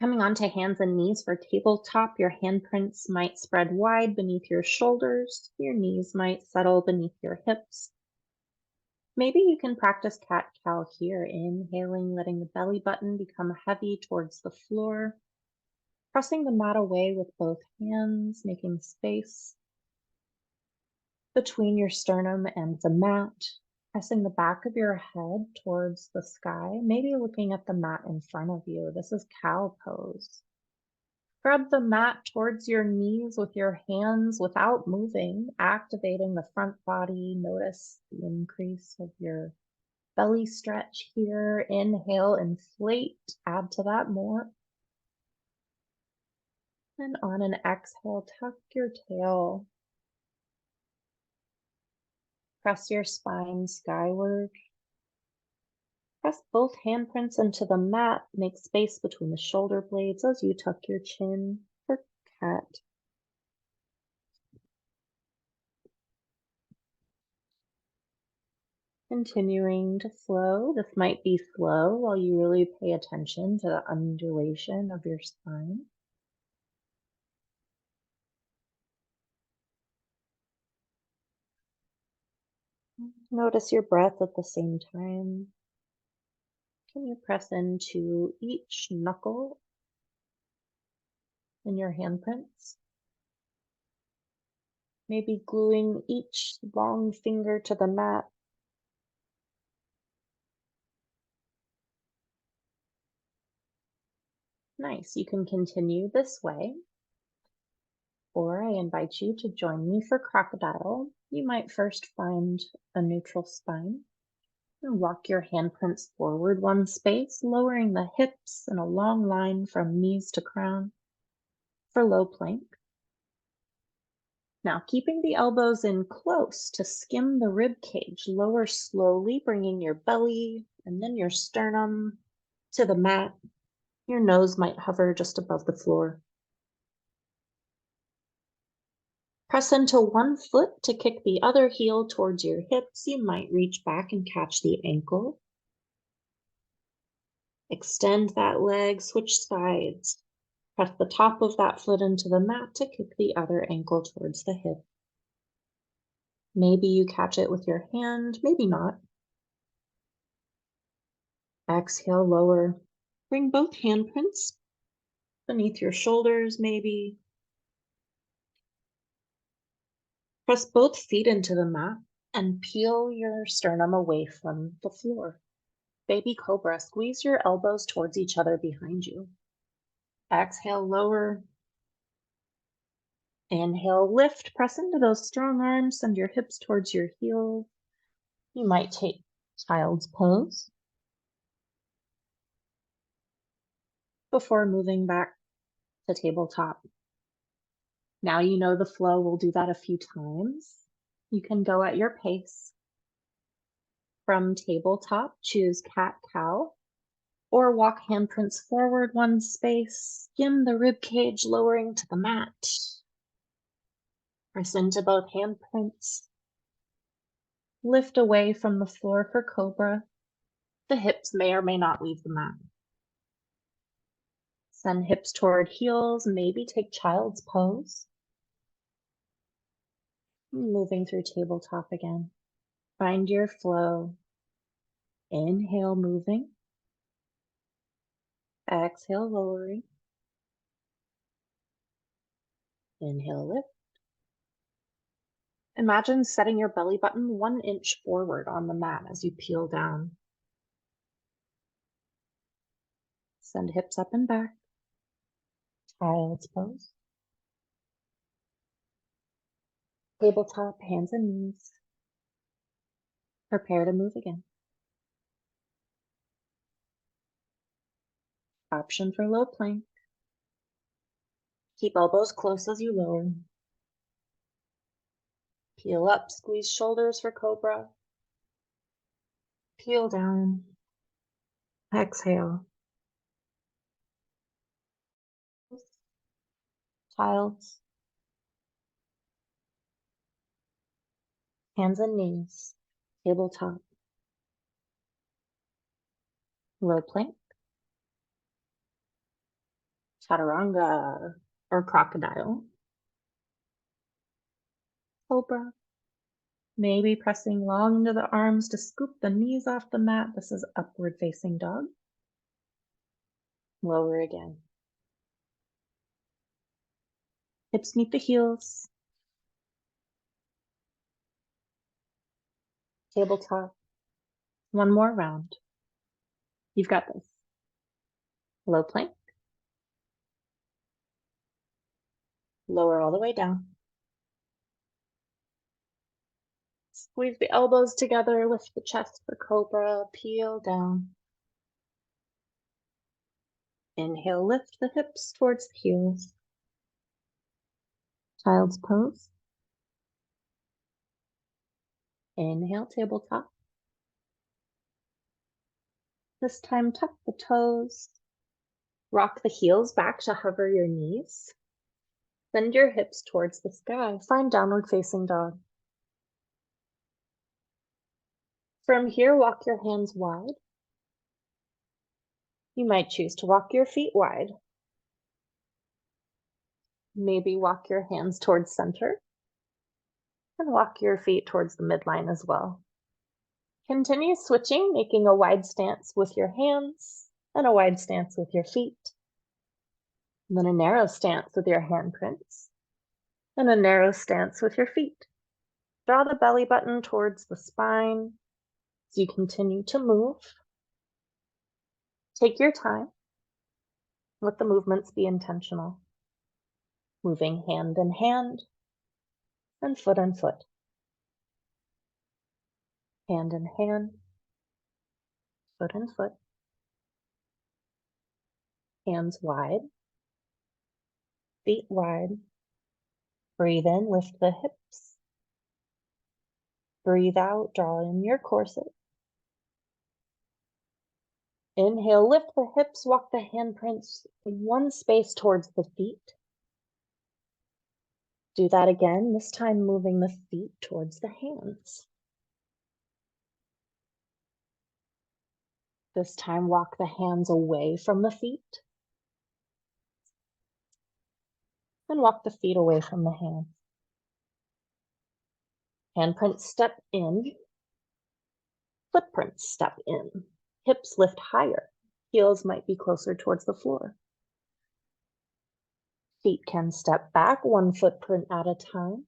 Coming onto hands and knees for tabletop, your handprints might spread wide beneath your shoulders. Your knees might settle beneath your hips. Maybe you can practice cat-cow here, inhaling, letting the belly button become heavy towards the floor, pressing the mat away with both hands, making space between your sternum and the mat, pressing the back of your head towards the sky, maybe looking at the mat in front of you. This is cow pose. Grab the mat towards your knees with your hands without moving, activating the front body. Notice the increase of your belly stretch here. Inhale, inflate, add to that more. And on an exhale, tuck your tail. Press your spine skyward. Press both handprints into the mat. Make space between the shoulder blades as you tuck your chin for cat. Continuing to flow. This might be slow while you really pay attention to the undulation of your spine. Notice your breath at the same time. Can you press into each knuckle in your handprints? Maybe gluing each long finger to the mat. Nice, you can continue this way. Or I invite you to join me for crocodile. You might first find a neutral spine. And walk your handprints forward one space, lowering the hips in a long line from knees to crown for low plank. Now, keeping the elbows in close to skim the rib cage, lower slowly, bringing your belly and then your sternum to the mat. Your nose might hover just above the floor. Press into one foot to kick the other heel towards your hips. You might reach back and catch the ankle. Extend that leg, switch sides. Press the top of that foot into the mat to kick the other ankle towards the hip. Maybe you catch it with your hand, maybe not. Exhale, lower. Bring both handprints beneath your shoulders, maybe. Press both feet into the mat and peel your sternum away from the floor. Baby cobra, squeeze your elbows towards each other behind you. Exhale, lower. Inhale, lift, press into those strong arms, send your hips towards your heels. You might take child's pose before moving back to tabletop. Now you know the flow. We'll do that a few times. You can go at your pace. From tabletop, choose cat-cow, or walk handprints forward one space, skim the rib cage, lowering to the mat. Press into both handprints. Lift away from the floor for cobra. The hips may or may not leave the mat. Send hips toward heels, maybe take child's pose. Moving through tabletop again. Find your flow. Inhale, moving. Exhale, lowering. Inhale, lift. Imagine setting your belly button 1 inch forward on the mat as you peel down. Send hips up and back. Child's pose. Tabletop, hands and knees. Prepare to move again. Option for low plank. Keep elbows close as you lower. Peel up, squeeze shoulders for cobra. Peel down. Exhale. Child's. Hands and knees. Tabletop. Low plank. chaturanga, or crocodile, cobra. Maybe pressing long into the arms to scoop the knees off the mat. This is upward facing dog. Lower again. Hips meet the heels. Tabletop. One more round. You've got this. Low plank. Lower all the way down. Squeeze the elbows together, lift the chest for cobra, peel down. Inhale, lift the hips towards the heels. Child's pose. Inhale, tabletop. This time, tuck the toes. Rock the heels back to hover your knees. Bend your hips towards the sky. Find downward facing dog. From here, walk your hands wide. You might choose to walk your feet wide. Maybe walk your hands towards center. And walk your feet towards the midline as well. Continue switching, making a wide stance with your hands and a wide stance with your feet. And then a narrow stance with your handprints and a narrow stance with your feet. Draw the belly button towards the spine as you continue to move. Take your time. Let the movements be intentional. Moving hand in hand and foot in foot. Hand in hand, foot in foot. Hands wide, feet wide. Breathe in, lift the hips. Breathe out, draw in your corset. Inhale, lift the hips, walk the handprints one space towards the feet. Do that again, this time moving the feet towards the hands. This time walk the hands away from the feet. And walk the feet away from the hands. Handprints step in. Footprints step in. Hips lift higher. Heels might be closer towards the floor. Feet can step back one footprint at a time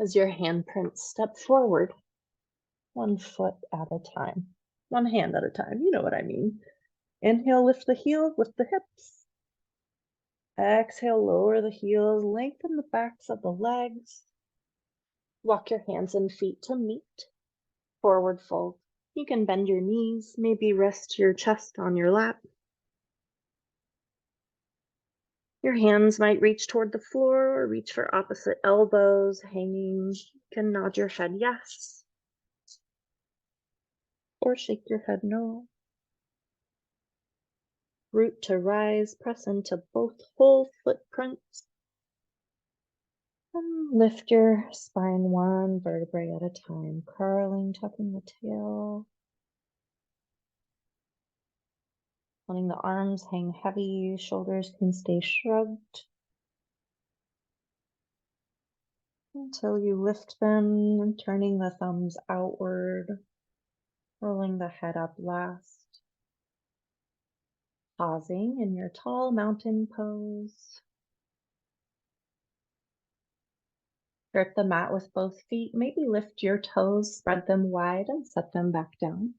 as your handprints step forward, one foot at a time, one hand at a time. You know what I mean. Inhale, lift the heels, lift the hips. Exhale, lower the heels, lengthen the backs of the legs. Walk your hands and feet to meet. Forward fold. You can bend your knees, maybe rest your chest on your lap. Your hands might reach toward the floor or reach for opposite elbows, hanging. You can nod your head yes, or shake your head no. Root to rise, press into both whole footprints. And lift your spine one vertebrae at a time, curling, tucking the tail. Letting the arms hang heavy, shoulders can stay shrugged. Until you lift them and turning the thumbs outward, rolling the head up last. Pausing in your tall mountain pose. Grip the mat with both feet. Maybe lift your toes, spread them wide, and set them back down.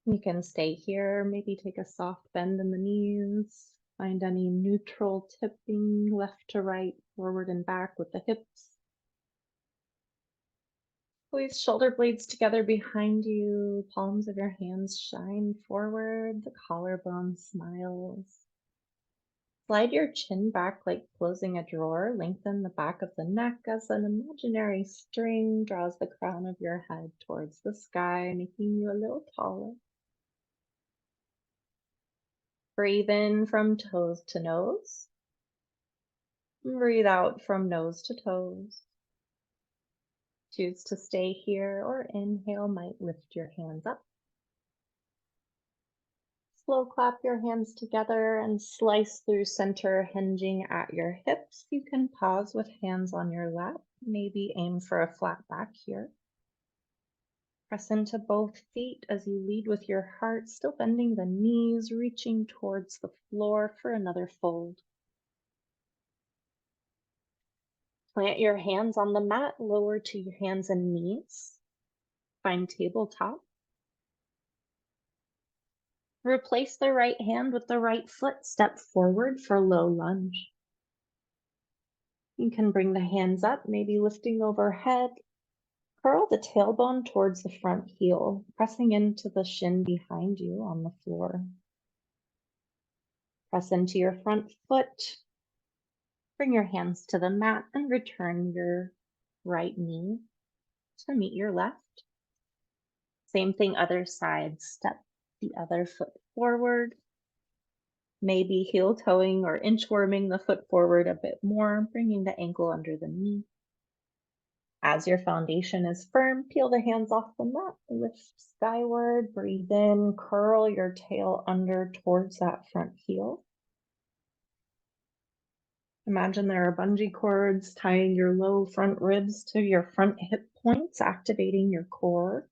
You can stay here, maybe take a soft bend in the knees. Find any neutral tipping left to right, forward and back with the hips. Squeeze shoulder blades together behind you. Palms of your hands shine forward. The collarbone smiles. Slide your chin back like closing a drawer. Lengthen the back of the neck as an imaginary string draws the crown of your head towards the sky, making you a little taller. Breathe in from toes to nose. Breathe out from nose to toes. Choose to stay here or inhale might lift your hands up. Slow clap your hands together and slice through center, hinging at your hips. You can pause with hands on your lap. Maybe aim for a flat back here. Press into both feet as you lead with your heart, still bending the knees, reaching towards the floor for another fold. Plant your hands on the mat, lower to your hands and knees. Find tabletop. Replace the right hand with the right foot. Step forward for low lunge. You can bring the hands up, maybe lifting overhead. Curl the tailbone towards the front heel, pressing into the shin behind you on the floor. Press into your front foot. Bring your hands to the mat and return your right knee to meet your left. Same thing, other side. Step the other foot forward. Maybe heel toeing or inchworming the foot forward a bit more, bringing the ankle under the knee. As your foundation is firm, peel the hands off the mat, lift skyward, breathe in, curl your tail under towards that front heel. Imagine there are bungee cords tying your low front ribs to your front hip points, activating your core.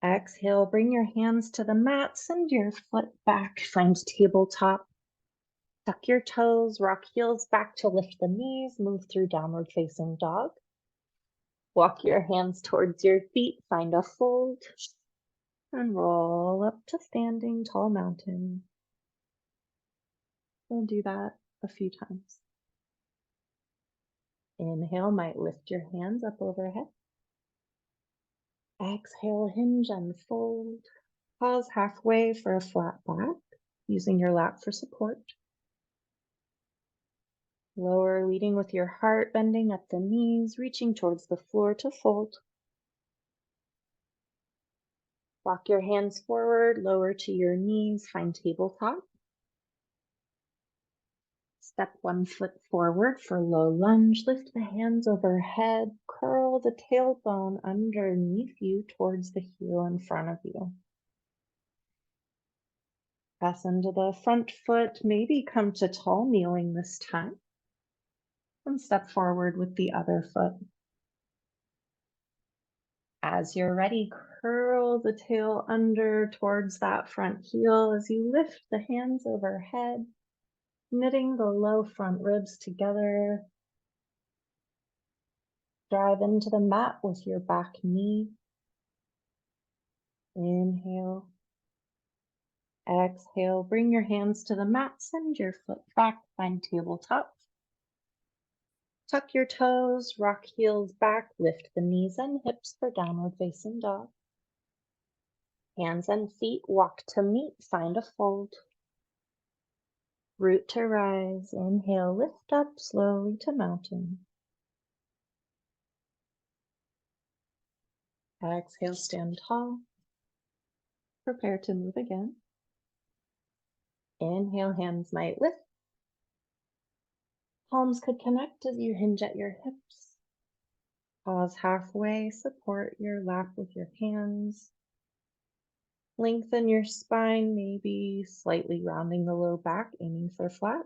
Exhale, bring your hands to the mat, send your foot back, find tabletop. Tuck your toes, rock heels back to lift the knees, move through downward facing dog. Walk your hands towards your feet, find a fold, and roll up to standing tall mountain. We'll do that a few times. Inhale might lift your hands up overhead. Exhale, hinge and fold. Pause halfway for a flat back, using your lap for support. Lower, leading with your heart, bending at the knees, reaching towards the floor to fold. Walk your hands forward, lower to your knees, find tabletop. Step one foot forward for low lunge, lift the hands overhead, curl the tailbone underneath you towards the heel in front of you. Press into the front foot, maybe come to tall kneeling this time. And step forward with the other foot. As you're ready, curl the tail under towards that front heel as you lift the hands overhead, knitting the low front ribs together. Drive into the mat with your back knee. Inhale. Exhale, bring your hands to the mat, send your foot back, find tabletop. Tuck your toes, rock heels back, lift the knees and hips for downward facing dog. Hands and feet walk to meet, find a fold. Root to rise, inhale, lift up slowly to mountain. Exhale, stand tall. Prepare to move again. Inhale, hands might lift. Palms could connect as you hinge at your hips. Pause halfway, support your lap with your hands. Lengthen your spine, maybe slightly rounding the low back, aiming for flat.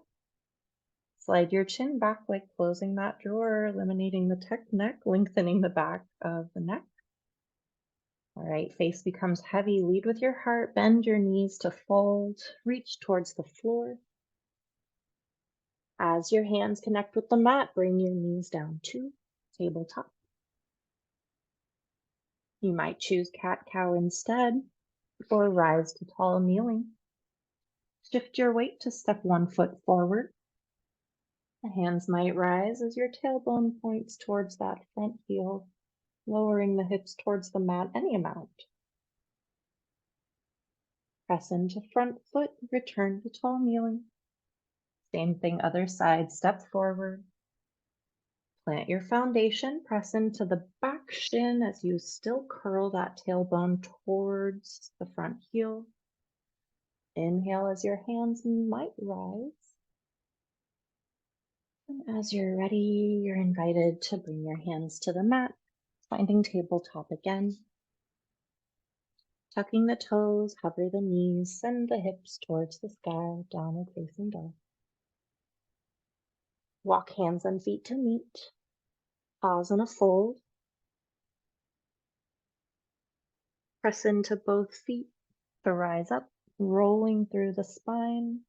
Slide your chin back like closing that drawer, eliminating the tech neck, lengthening the back of the neck. All right, face becomes heavy. Lead with your heart, bend your knees to fold, reach towards the floor. As your hands connect with the mat, bring your knees down to tabletop. You might choose cat-cow instead, or rise to tall kneeling. Shift your weight to step one foot forward. The hands might rise as your tailbone points towards that front heel, lowering the hips towards the mat any amount. Press into front foot, return to tall kneeling. Same thing, other side, step forward. Plant your foundation, press into the back shin as you still curl that tailbone towards the front heel. Inhale as your hands might rise. And as you're ready, you're invited to bring your hands to the mat, finding tabletop again. Tucking the toes, hover the knees, send the hips towards the sky, downward facing dog. Walk hands and feet to meet. Pause in a fold. Press into both feet to rise up, rolling through the spine,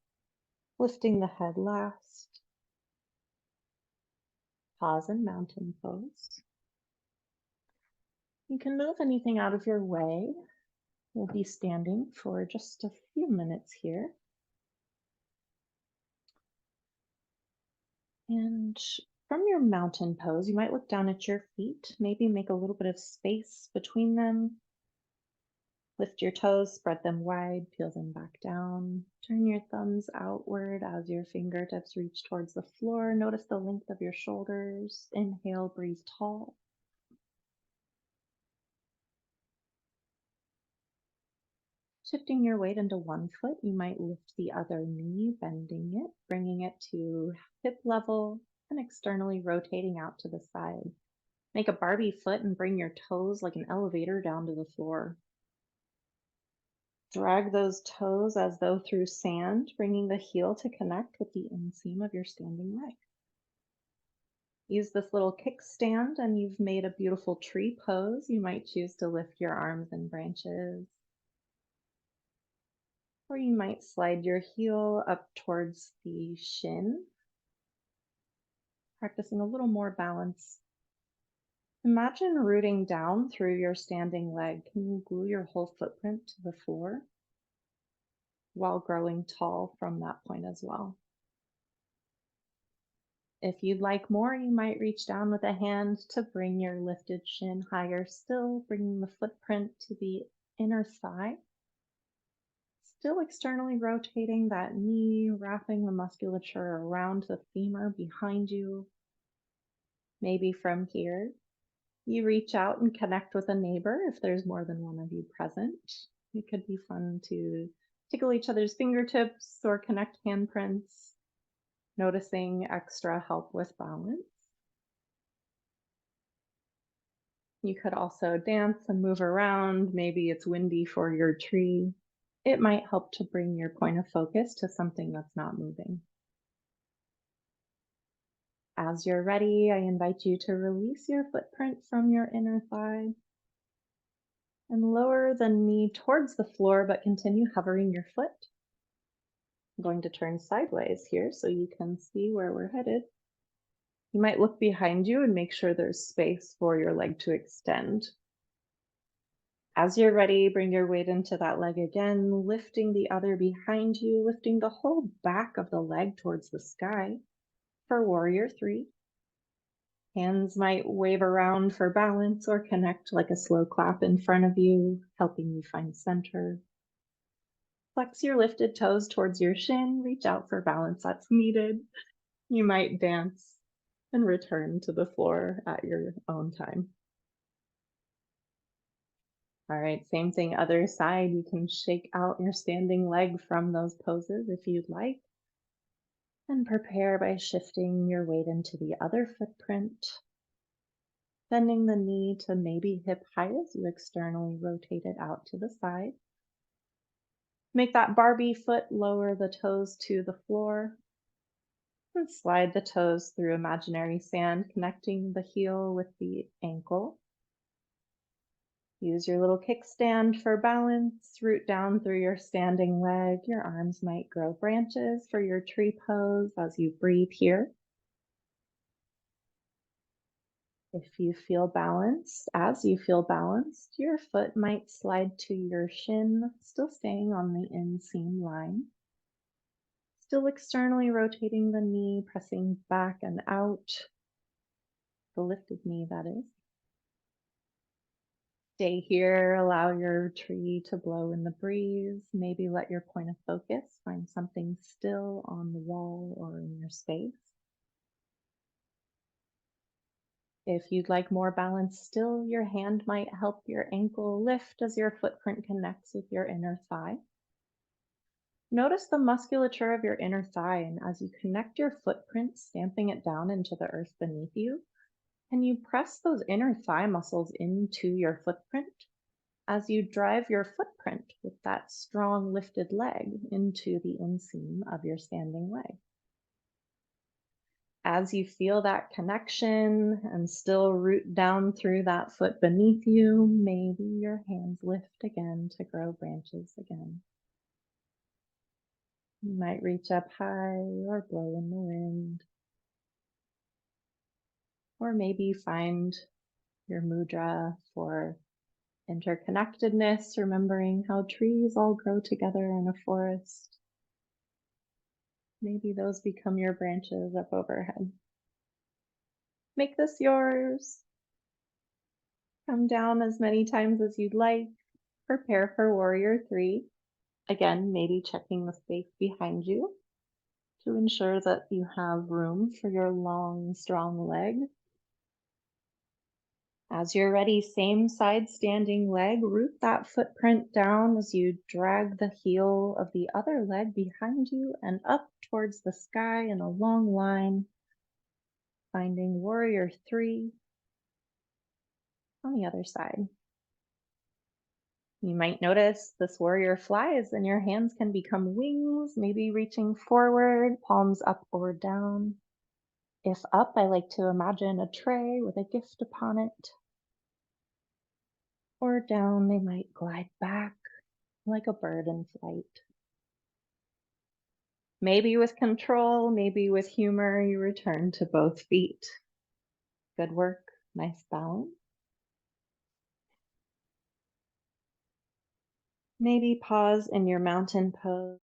lifting the head last. Pause in mountain pose. You can move anything out of your way. We'll be standing for just a few minutes here. And from your mountain pose, you might look down at your feet, maybe make a little bit of space between them. Lift your toes, spread them wide, peel them back down. Turn your thumbs outward as your fingertips reach towards the floor. Notice the length of your shoulders. Inhale, breathe tall. Shifting your weight into one foot, you might lift the other knee, bending it, bringing it to hip level, and externally rotating out to the side. Make a Barbie foot and bring your toes like an elevator down to the floor. Drag those toes as though through sand, bringing the heel to connect with the inseam of your standing leg. Use this little kickstand and you've made a beautiful tree pose. You might choose to lift your arms and branches. Or you might slide your heel up towards the shin, practicing a little more balance. Imagine rooting down through your standing leg. Can you glue your whole footprint to the floor while growing tall from that point as well? If you'd like more, you might reach down with a hand to bring your lifted shin higher still, bringing the footprint to the inner thigh. Still externally rotating that knee, wrapping the musculature around the femur behind you. Maybe from here, you reach out and connect with a neighbor if there's more than one of you present. It could be fun to tickle each other's fingertips or connect handprints, noticing extra help with balance. You could also dance and move around. Maybe it's windy for your tree. It might help to bring your point of focus to something that's not moving. As you're ready, I invite you to release your footprint from your inner thigh and lower the knee towards the floor, but continue hovering your foot. I'm going to turn sideways here so you can see where we're headed. You might look behind you and make sure there's space for your leg to extend. As you're ready, bring your weight into that leg again, lifting the other behind you, lifting the whole back of the leg towards the sky for warrior 3. Hands might wave around for balance or connect like a slow clap in front of you, helping you find center. Flex your lifted toes towards your shin, reach out for balance that's needed. You might dance and return to the floor at your own time. All right, same thing, other side. You can shake out your standing leg from those poses if you'd like. And prepare by shifting your weight into the other footprint. Bending the knee to maybe hip height as you externally rotate it out to the side. Make that Barbie foot, lower the toes to the floor. And slide the toes through imaginary sand, connecting the heel with the ankle. Use your little kickstand for balance. Root down through your standing leg. Your arms might grow branches for your tree pose as you breathe here. If you feel balanced, as you feel balanced, your foot might slide to your shin, still staying on the inseam line. Still externally rotating the knee, pressing back and out. The lifted knee, that is. Stay here, allow your tree to blow in the breeze. Maybe let your point of focus find something still on the wall or in your space. If you'd like more balance still, your hand might help your ankle lift as your footprint connects with your inner thigh. Notice the musculature of your inner thigh, and as you connect your footprint, stamping it down into the earth beneath you, can you press those inner thigh muscles into your footprint as you drive your footprint with that strong lifted leg into the inseam of your standing leg? As you feel that connection and still root down through that foot beneath you, maybe your hands lift again to grow branches again. You might reach up high or blow in the wind, or maybe find your mudra for interconnectedness, remembering how trees all grow together in a forest. Maybe those become your branches up overhead. Make this yours. Come down as many times as you'd like. Prepare for Warrior 3. Again, maybe checking the space behind you to ensure that you have room for your long, strong leg. As you're ready, same side standing leg, root that footprint down as you drag the heel of the other leg behind you and up towards the sky in a long line, finding Warrior 3 on the other side. You might notice this warrior flies and your hands can become wings, maybe reaching forward, palms up or down. If up, I like to imagine a tray with a gift upon it. Or down, they might glide back like a bird in flight. Maybe with control, maybe with humor, you return to both feet. Good work, nice balance. Maybe pause in your mountain pose.